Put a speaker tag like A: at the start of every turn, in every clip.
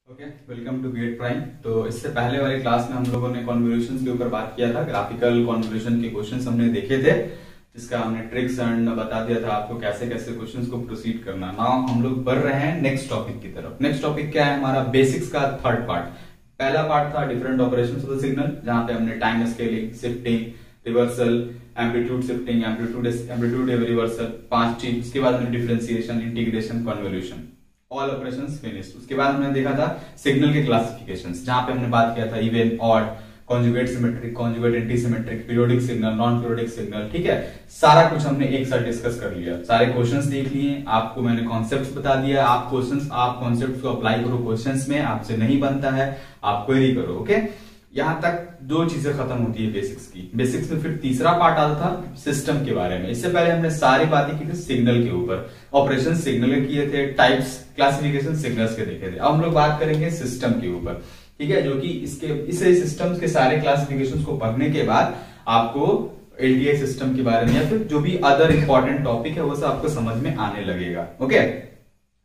A: Okay, welcome to GATE Prime. तो इससे पहले वाली क्लास में हम लोगों ने कॉन्वोल्यूशंस के ऊपर बात किया था। ग्राफिकल कॉन्वोल्यूशन के क्वेश्चंस हमने देखे थे, जिसका हमने ट्रिक्स एंड बता दिया था आपको कैसे कैसे क्वेश्चंस को प्रोसीड करना। नाउ हम लोग बढ़ रहे हैं नेक्स्ट टॉपिक की तरफ। नेक्स्ट टॉपिक क्या है हमारा? बेसिक्स का थर्ड पार्ट। पहला पार्ट था different operations of the signal, जहां पे हमने time scaling, shifting, reversal, amplitude shifting, amplitude reversal, 5 चीज। उसके बाद हमने differentiation, integration, convolution, all operations finished. उसके बाद हमने देखा था सिग्नल के क्लासिफिकेशंस, जहां पे हमने बात किया था even, odd, conjugate symmetric, conjugate anti symmetric, periodic signal, non periodic signal. ठीक है, सारा कुछ हमने एक साथ डिस्कस कर लिया। सारे क्वेश्चंस देख लिए, आपको मैंने कॉन्सेप्ट्स बता दिया। आप कॉन्सेप्ट्स को अप्लाई करो क्वेश्चंस में। आपसे नहीं बनता है, आप क्वेरी करो। ओके, यहां तक 2 चीजें खत्म होती है बेसिक्स की। बेसिक्स में फिर तीसरा पार्ट आता था सिस्टम के बारे में। इससे पहले हमने सारी बातें की थी सिग्नल के ऊपर, ऑपरेशन सिग्नल के किए थे, टाइप्स, क्लासिफिकेशन सिग्नल्स के देखे थे। अब हम लोग बात करेंगे सिस्टम के ऊपर, ठीक है, जो कि इस सिस्टम्स के सारे क्लासिफिकेशंस को पढ़ने के बाद आपको एलटीआई सिस्टम के बारे में या फिर जो भी अदर इंपॉर्टेंट टॉपिक है वो सब आपको समझ में आने लगेगा। ओके,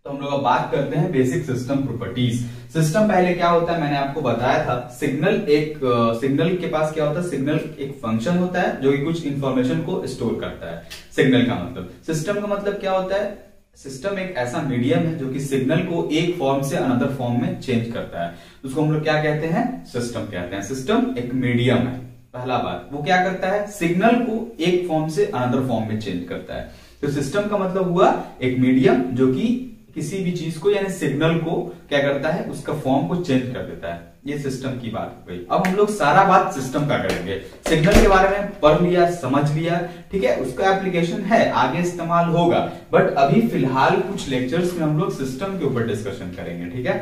A: तो हम लोग अब बात करते हैं बेसिक सिस्टम प्रॉपर्टीज। सिस्टम पहले क्या होता है मैंने आपको बताया था। सिग्नल के पास क्या होता है? सिग्नल एक फंक्शन होता है जो कि कुछ इंफॉर्मेशन को स्टोर करता है। सिग्नल का मतलब, सिस्टम का मतलब क्या होता है? सिस्टम एक ऐसा मीडियम है जो कि सिग्नल को एक फॉर्म से अनदर फॉर्म में चेंज करता है। उसको हम लोग क्या कहते हैं? सिस्टम कहते हैं। सिस्टम एक मीडियम है। पहला बात, वो क्या करता है? सिग्नल को एक फॉर्म से अनदर फॉर्म में चेंज करता है। तो सिस्टम का मतलब हुआ एक मीडियम जो कि किसी भी चीज को यानी सिग्नल को क्या करता है? उसका फॉर्म को चेंज कर देता है। ये सिस्टम की बात हो गई। अब हम लोग सारा बात सिस्टम का करेंगे। सिग्नल के बारे में पढ़ लिया, समझ लिया, ठीक है, उसका एप्लीकेशन है, आगे इस्तेमाल होगा, बट अभी फिलहाल कुछ लेक्चर्स में हम लोग सिस्टम के ऊपर डिस्कशन करेंगे। ठीक है,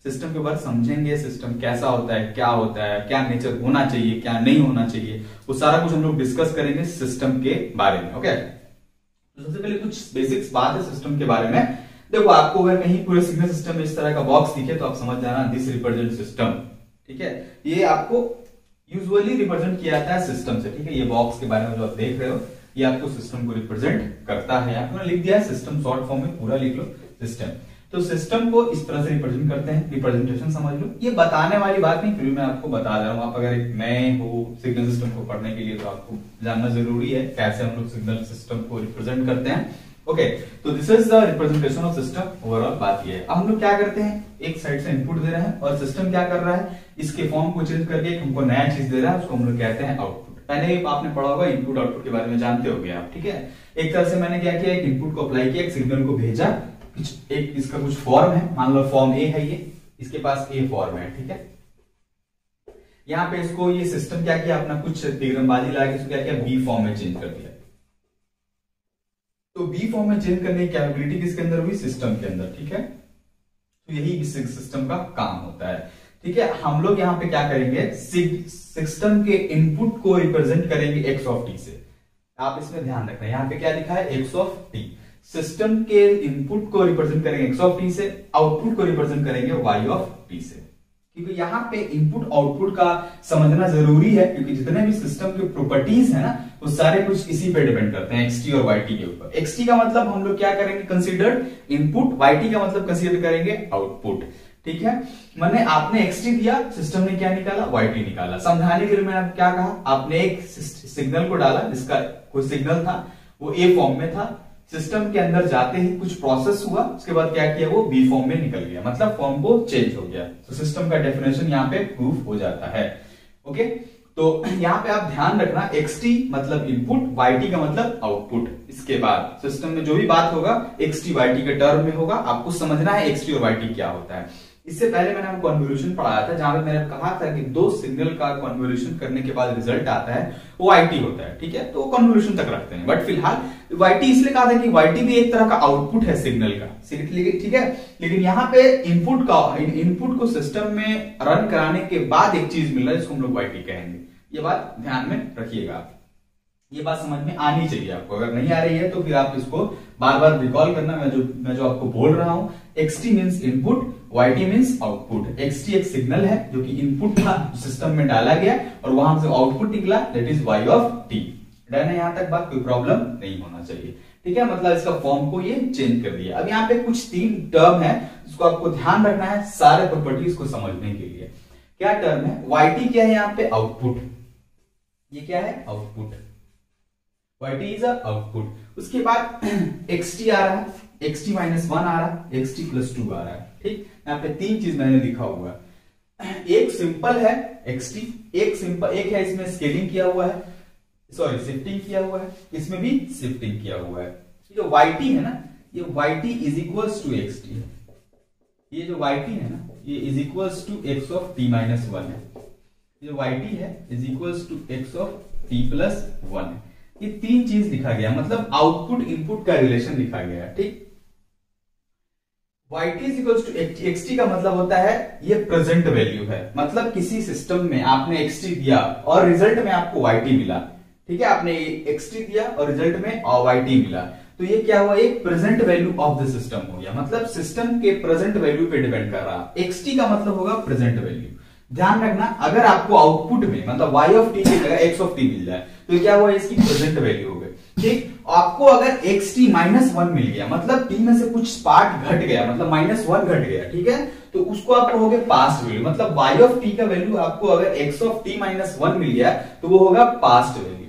A: सिस्टम के ऊपर समझेंगे सिस्टम कैसा होता है, क्या नेचर होना चाहिए, क्या नहीं होना चाहिए, वो सारा कुछ हम लोग डिस्कस करेंगे सिस्टम के बारे में। ओके, तो सबसे पहले कुछ बेसिक्स बात है सिस्टम के बारे में। देखो, आपको अगर कहीं पूरे सिग्नल सिस्टम में इस तरह का बॉक्स दिखे तो आप समझ जाना दिस रिप्रेजेंट सिस्टम। ठीक है, ये आपको यूजुअली रिप्रेजेंट किया जाता है सिस्टम से। ठीक है, ये बॉक्स के बारे में जो आप देख रहे हो ये आपको सिस्टम को रिप्रेजेंट करता है। आपको लिख दिया है सिस्टम, शॉर्ट फॉर्म में पूरा लिख लो सिस्टम। तो सिस्टम को इस तरह से रिप्रेजेंट करते हैं, रिप्रेजेंटेशन समझ लो। ये बताने वाली बात नहीं, फिर भी मैं आपको बता दे रहा हूं। आप अगर एक नए हो सिग्नल सिस्टम को पढ़ने के लिए तो आपको जानना जरूरी है कैसे हम लोग सिग्नल सिस्टम को रिप्रेजेंट करते हैं। ओके, तो this is the representation of system. Overall बात ये है। अब हम लोग क्या करते हैं? एक साइड से इनपुट दे रहे हैं और सिस्टम क्या कर रहा है? इसके फॉर्म को चेंज करके हमको नया चीज दे रहा है, उसको हम लोग कहते हैं आउटपुट। पहले आपने पढ़ा होगा इनपुट आउटपुट के बारे में, जानते होंगे आप। ठीक है, एक तरह से मैंने क्या किया, एक इनपुट को अप्लाई किया, एक सिग्नल को भेजा, एक इसका कुछ फॉर्म है, मान लो फॉर्म ए है, ये इसके पास ए फॉर्म है। ठीक है, यहाँ पे इसको ये सिस्टम क्या किया, अपना कुछ दिग्रमबाजी लगा के इसको क्या किया, बी फॉर्म में चेंज कर दिया। तो बी फॉर्म में चेंज करने की कैपेबिलिटी किसके अंदर हुई? सिस्टम के अंदर। ठीक है, तो यही इस सिस्टम का काम होता है। ठीक है, हम लोग यहाँ पे क्या करेंगे, सिस्टम के इनपुट को रिप्रेजेंट करेंगे एक्स ऑफ टी से। आप इसमें ध्यान रखना, यहाँ पे क्या लिखा है? X of T. सिस्टम के इनपुट को रिप्रेजेंट करेंगे एक्स ऑफ टी से, आउटपुट को रिप्रेजेंट करेंगे वाई ऑफ टी से। क्योंकि यहाँ पे इनपुट आउटपुट का समझना जरूरी है, क्योंकि जितने भी सिस्टम के प्रॉपर्टीज है ना वो सारे कुछ इसी पे डिपेंड करते हैं, एक्सटी और वाईटी के ऊपर। एक्सटी का मतलब हम लोग क्या करेंगे, कंसीडर्ड इनपुट, वाईटी का मतलब कंसीडर करेंगे आउटपुट। ठीक है, मैंने आपने एक्सटी दिया, सिस्टम ने क्या निकाला, वाईटी निकाला। समझाने के लिए मैंने क्या कहा, आपने एक सिग्नल को डाला, जिसका कोई सिग्नल था वो ए फॉर्म में था, सिस्टम के अंदर जाते ही कुछ प्रोसेस हुआ, उसके बाद क्या किया, वो बी फॉर्म में निकल गया, मतलब फॉर्म को चेंज हो गया। तो सिस्टम का डेफिनेशन यहाँ पे प्रूफ हो जाता है। ओके, तो यहाँ पे आप ध्यान रखना, एक्सटी मतलब इनपुट, वाईटी का मतलब आउटपुट। इसके बाद सिस्टम में जो भी बात होगा एक्सटी वाईटी के टर्म में होगा। आपको समझना है एक्सटी और वाईटी क्या होता है। इससे पहले मैंने आपको कन्वोल्यूशन पढ़ाया था, जहां पे मैंने कहा था कि 2 सिग्नल का कन्वोल्यूशन करने के बाद रिजल्ट आता है वो आईटी होता है। ठीक है, तो कन्वोल्यूशन तक रखते हैं, बट फिलहाल वाईटी इसलिए कहा था कि वाईटी भी एक तरह का आउटपुट है सिग्नल का। ठीक है, लेकिन यहाँ पे इनपुट को सिस्टम में रन कराने के बाद एक चीज मिल रहा है जिसको हम लोग वाईटी कहेंगे। ये बात ध्यान में रखिएगा, ये बात समझ में आनी चाहिए आपको। अगर नहीं आ रही है तो फिर आप इसको बार बार रिकॉल करना। मैं जो आपको बोल रहा हूं, x t means input, y t means output. X t एक सिग्नल है जो कि इनपुट था, सिस्टम में डाला गया और वहां से आउटपुट निकला, that is y of t. Done है यहां तक बात? कोई प्रॉब्लम नहीं होना चाहिए। ठीक है, मतलब इसका फॉर्म को ये चेंज कर दिया। अब यहाँ पे कुछ 3 टर्म है इसको आपको ध्यान रखना है सारे प्रॉपर्टीज को समझने के लिए। क्या टर्म है, yt क्या है यहाँ पे, आउटपुट। ये क्या है, आउटपुट, yt इज आउटपुट। उसके बाद xt आ रहा है, xt माइनस 1 आ रहा है, xt प्लस 2 आ रहा है। ठीक, यहाँ पे तीन चीज मैंने लिखा हुआ है। एक सिंपल है xt, एक है इसमें स्केलिंग किया हुआ है, सॉरी शिफ्टिंग किया हुआ है, इसमें भी शिफ्टिंग किया हुआ है। जो yt है ना, ये yt is equals to xt है। ये जो yt है ना, ये is equals to x of t minus 1 है। जो yt है is equals to x of t plus 1 है। ये तीन चीज लिखा गया, मतलब आउटपुट इनपुट का रिलेशन लिखा गया है। ठीक, yt is equals to xt का मतलब होता है ये प्रेजेंट वैल्यू है, मतलब किसी सिस्टम में आपने xt दिया और रिजल्ट में आपको yt मिला। ठीक है, आपने xt दिया और रिजल्ट में yt मिला, तो ये क्या हुआ, एक present value of the system हो गया, मतलब सिस्टम के प्रेजेंट वैल्यू पे डिपेंड कर रहा है। xt का मतलब होगा प्रेजेंट वैल्यू। ध्यान रखना, अगर आपको आउटपुट में मतलब y ऑफ t की जगह x ऑफ t मिल जाए तो क्या हुआ, इसकी प्रेजेंट वैल्यू हो गई। ठीक, आपको अगर xt माइनस 1 मिल गया, मतलब t में से कुछ पार्ट घट गया, मतलब माइनस 1 घट गया, ठीक है, तो उसको आप कहोगे पास्ट वैल्यू। मतलब y ऑफ t का वैल्यू आपको अगर x ऑफ t माइनस 1 मिल गया तो वो होगा पास्ट वैल्यू।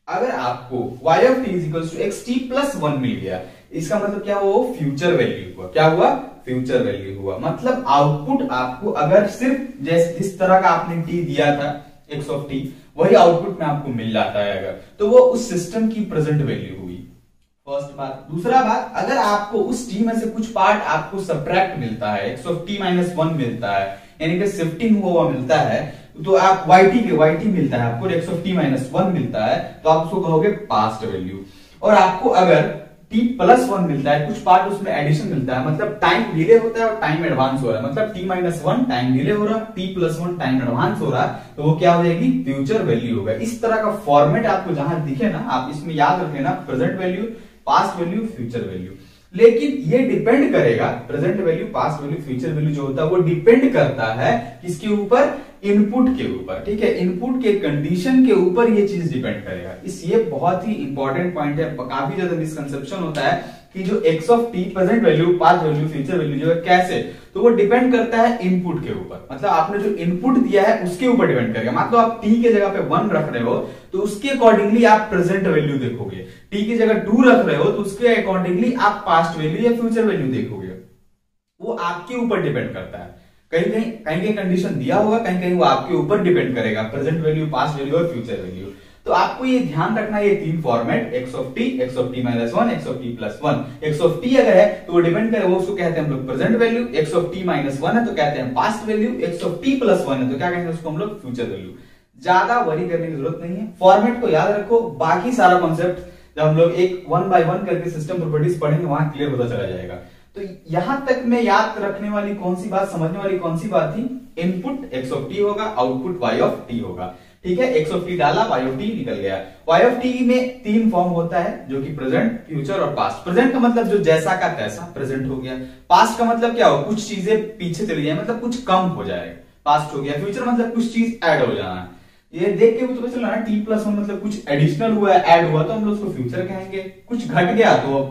A: अगर आपको y of t is equal to xt plus 1 मिल गया, इसका मतलब क्या हुआ, फ्यूचर वैल्यू हुआ। क्या हुआ, फ्यूचर वैल्यू हुआ। मतलब आउटपुट आपको अगर सिर्फ जैसे जिस तरह का आपने t दिया था x ऑफ t, वही आउटपुट में आपको मिल जाता है अगर, तो वो उस सिस्टम की प्रेजेंट वैल्यू हुई। फर्स्ट बात। दूसरा बात, अगर आपको उस t में से कुछ पार्ट आपको सब्ट्रैक्ट मिलता है, x ऑफ t माइनस 1 मिलता है, यानी कि शिफ्टिंग हुआ मिलता है, तो आप yt मिलता है आपको, x ऑफ t माइनस 1 मिलता है, तो आप उसको कहोगे पास्ट वैल्यू। और आपको अगर t प्लस 1 मिलता है, कुछ पार्ट उसमें एडिशन मिलता है, मतलब टाइम डिले होता है और टाइम एडवांस हो रहा है, मतलब t माइनस 1 टाइम डिले हो रहा है, t प्लस 1 टाइम एडवांस हो रहा है, तो वो क्या हो जाएगी, फ्यूचर वैल्यू होगा। इस तरह का फॉर्मेट आपको जहां दिखे ना, आप इसमें याद रख लेना, present value, past value, future value. लेकिन ये डिपेंड करेगा, present value, past value, future value जो होता है वो डिपेंड करता है किसके ऊपर, इनपुट के ऊपर। ठीक है, इनपुट के कंडीशन के ऊपर ये चीज डिपेंड करेगा। इस ये बहुत ही इंपॉर्टेंट पॉइंट है, काफी ज्यादा मिसकंसेप्शन होता है कि जो x of t present value, past value, future value जो है कैसे, तो वो डिपेंड करता है इनपुट के ऊपर, मतलब आपने जो इनपुट दिया है उसके ऊपर डिपेंड करेगा। मतलब आप t के जगह पे 1 रख रहे हो तो उसके अकॉर्डिंगली आप प्रेजेंट वैल्यू देखोगे, t की जगह 2 रख रहे हो तो उसके अकॉर्डिंगली आप पास्ट वैल्यू या फ्यूचर वैल्यू देखोगे। वो आपके ऊपर डिपेंड करता है, कहीं कहीं कंडीशन दिया होगा, कहीं कहीं वो आपके ऊपर डिपेंड करेगा, प्रेजेंट वैल्यू, पास्ट वैल्यू और फ्यूचर वैल्यू। तो आपको ये ध्यान रखना, ये तीन format, x of t minus 1, x of t plus 1। x of t अगर है तो वो डिपेंड करे, वो उसको कहते हैं हम लोग present value, x of t minus 1 है तो कहते हैं past value, x of t plus 1 है तो क्या कहते हैं उसको हम लोग फ्यूचर वैल्यू। ज्यादा वरी करने की जरूरत नहीं है, फॉर्मेट को याद रखो, बाकी सारा कॉन्सेप्ट जब हम लोग एक 1 बाय 1 करके सिस्टम प्रॉपर्टीज पढ़ेंगे वहां क्लियर होता चला जाएगा। तो यहां तक में याद रखने वाली कौन सी बात, समझने वाली कौन सी बात थी, इनपुट x ऑफ t होगा, आउटपुट y ऑफ t होगा। ठीक है, x ऑफ t डाला, y ऑफ t निकल गया। y ऑफ t में तीन फॉर्म होता है, जो कि प्रेजेंट, फ्यूचर और पास्ट। प्रेजेंट का मतलब जो जैसा का तैसा प्रेजेंट हो गया, पास्ट का मतलब क्या हो, कुछ चीजें पीछे चली जाए, मतलब कुछ कम हो जाए, पास्ट हो गया। फ्यूचर मतलब कुछ चीज ऐड हो जाना। ये देख के भी तो पता चला ना, t प्लस 1 मतलब कुछ एडिशनल हुआ है, ऐड हुआ, तो हम लोग उसको फ्यूचर कहेंगे। कुछ घट गया तो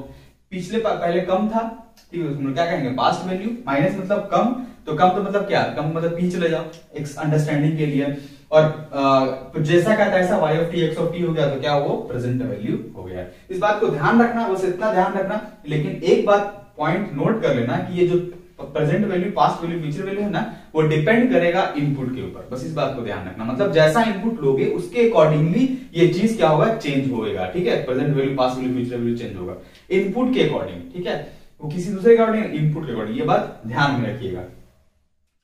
A: पिछले पहले कम था, ठीक है, उसमें क्या कहेंगे, पास्ट वैल्यू। माइनस मतलब कम, तो कम तो मतलब क्या, कम मतलब पीछे चले जाओ, एक अंडरस्टैंडिंग के लिए। और जैसा का तैसा y of t, x of t हो गया तो क्या वो प्रेजेंट वैल्यू हो गया। इस बात को ध्यान रखना, बस इतना ध्यान रखना। लेकिन एक बात पॉइंट नोट कर लेना कि ये जो present value, past value, future value है ना, वो डिपेंड करेगा इनपुट के ऊपर। बस इस बात को ध्यान रखना, मतलब जैसा इनपुट लोगे उसके अकॉर्डिंगली ये चीज क्या होगा, चेंज होगा। ठीक है, present value, past value, future value change होगा इनपुट के अकॉर्डिंग। ठीक है, वो किसी दूसरे के अकॉर्डिंग, इनपुट के अकॉर्डिंग, ये बात ध्यान में रखिएगा।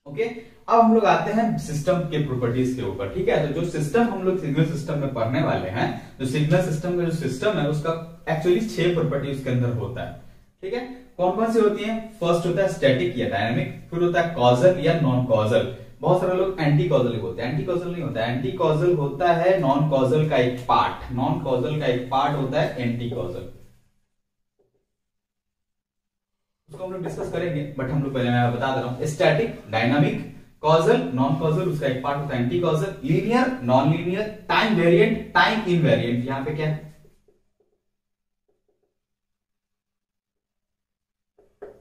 A: ओके, अब हम लोग आते हैं सिस्टम के प्रॉपर्टीज के ऊपर। ठीक है, तो जो सिस्टम हम लोग सिग्नल सिस्टम में पढ़ने वाले हैं, जो सिग्नल सिस्टम का जो सिस्टम है उसका एक्चुअली 6 प्रॉपर्टी उसके अंदर होता है। ठीक है, कौन कौन सी होती है, फर्स्ट होता है स्टैटिक या डायनामिक, फिर होता है कॉजल या नॉन कॉजल। बहुत सारे लोग एंटी कॉजल बोलते हैं, एंटी कॉजल नहीं होता है, एंटी कॉजल होता है नॉन कॉजल का एक पार्ट, नॉन कॉजल का एक पार्ट होता है एंटी कॉजल। उसको हम लोग डिस्कस करेंगे, बट हम लोग पहले मैं बता दे रहा हूं, static, dynamic, causal, non causal, उसका एक पार्ट होता है anti causal, linear, non linear, time variant, time invariant. यहां पे क्या है,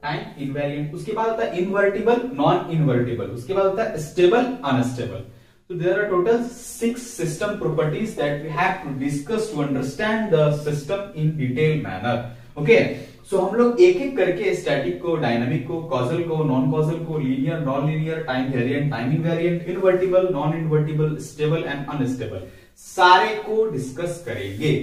A: टाइम इनवेरिएंट, उसके बाद होता है इन्वर्टिबल नॉन इन्वर्टिबल, उसके बाद होता है stable unstable. So there are total 6 system properties that we have to discuss to understand the system in detailed manner. Okay, so हम लोग एक एक करके स्टैटिक को, डायनामिक को, कॉजल को, नॉन कॉजल को, linear, non linear, time variant, time invariant, invertible, non invertible, stable and unstable सारे को डिस्कस करेंगे.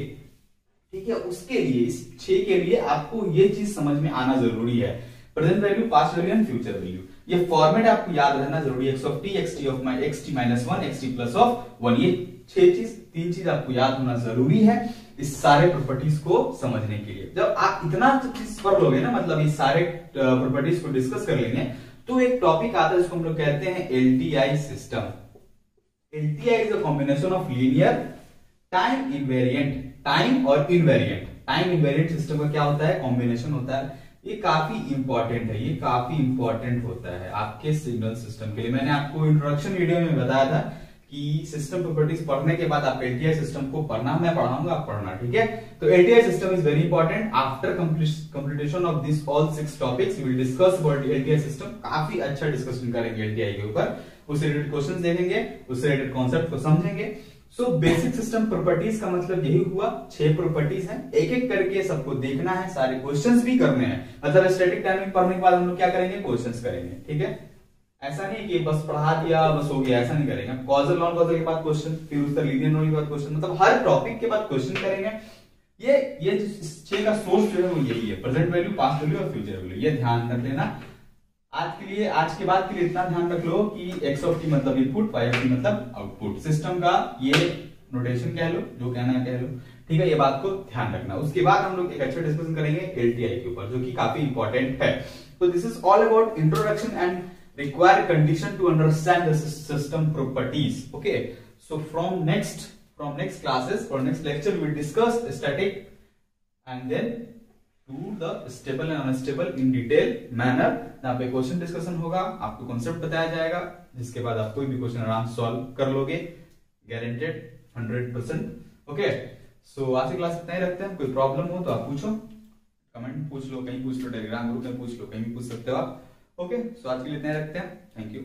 A: ठीक है, उसके लिए इस 6 के लिए आपको ये चीज समझ में आना जरूरी है. Present value, past value and future value, ये फॉर्मेट आपको याद रहना जरूरी है. x of t, xt of my xt minus 1, xt plus of 1, ये 3 चीज आपको याद होना जरूरी है इस सारे प्रॉपर्टीज को समझने के लिए. जब आप इतना चीज पढ़ लोगे ना, मतलब ये सारे प्रॉपर्टीज को डिस्कस कर लेंगे, तो एक टॉपिक आता है जिसको हम लोग कहते हैं LTI system. LTI is a combination of linear, time invariant, time और इनवेरिएंट. टाइम इनवेरिएंट सिस्टम का क्या होता है? कॉम्बिनेशन होता है. ये काफी इंपॉर्टेंट है, ये काफी इंपॉर्टेंट होता है आपके सिग्नल सिस्टम के लिए. मैंने आपको इंट्रोडक्शन वीडियो में बताया था कि सिस्टम प्रॉपर्टीज पढ़ने के बाद आप LTI सिस्टम को पढ़ना, मैं पढ़ाऊंगा, आप पढ़ना. ठीक है, तो LTI system is very important. After completion of this all 6 topics we will discuss about LTI system. काफी अच्छा डिस्कशन करेंगे LTI के ऊपर, उससे रिलेटेड क्वेश्चंस देखेंगे, उससे रिलेटेड कॉन्सेप्ट को समझेंगे. सो बेसिक सिस्टम प्रॉपर्टीज का मतलब यही हुआ, 6 प्रॉपर्टीज हैं, एक एक करके सबको देखना है, सारे क्वेश्चंस भी करने हैं. मतलब स्टैटिक टाइमिंग पढ़ने के बाद हम लोग क्या करेंगे? क्वेश्चंस करेंगे. ठीक है, ऐसा नहीं कि बस पढ़ा दिया बस हो गया, ऐसा नहीं करेंगे. कॉजल नॉन कॉजल के बाद क्वेश्चन, फिर उसका लीनियर नॉन के बाद क्वेश्चन, मतलब हर टॉपिक के बाद क्वेश्चन करेंगे. ये 6 का सोर्स जो है वो यही है, प्रेजेंट वैल्यू, पास्ट वैल्यू और फ्यूचर वैल्यू. ये ध्यान रख लेना. आज के बाद के लिए इतना ध्यान रख लो कि x of t मतलब इनपुट, y of t मतलब आउटपुट. सिस्टम का ये नोटेशन कह लो, जो कहना है कह लो. ठीक है, ये बात को ध्यान रखना. उसके बाद हम लोग एक अच्छा डिस्कशन करेंगे LTI के ऊपर, जो कि काफी इंपॉर्टेंट है. तो this is all about introduction and required condition to understand the system properties. Okay, so from next classes or next lecture we will discuss static and then to the stable and unstable in detail manner. यहाँ पे question discussion होगा, आपको concept बताया जाएगा, जिसके बाद आप कोई भी क्वेश्चन आराम से सॉल्व कर लोगे, गारंटेड 100%. ओके, सो आज की क्लास इतना ही रखते हैं. कोई प्रॉब्लम हो तो आप पूछो, कमेंट पूछ लो, कहीं पूछ लो, टेलीग्राम ग्रुप में पूछ लो, कहीं भी पूछ सकते हो आप. ओके, सो आज के लिए इतना ही रखते हैं. Thank you.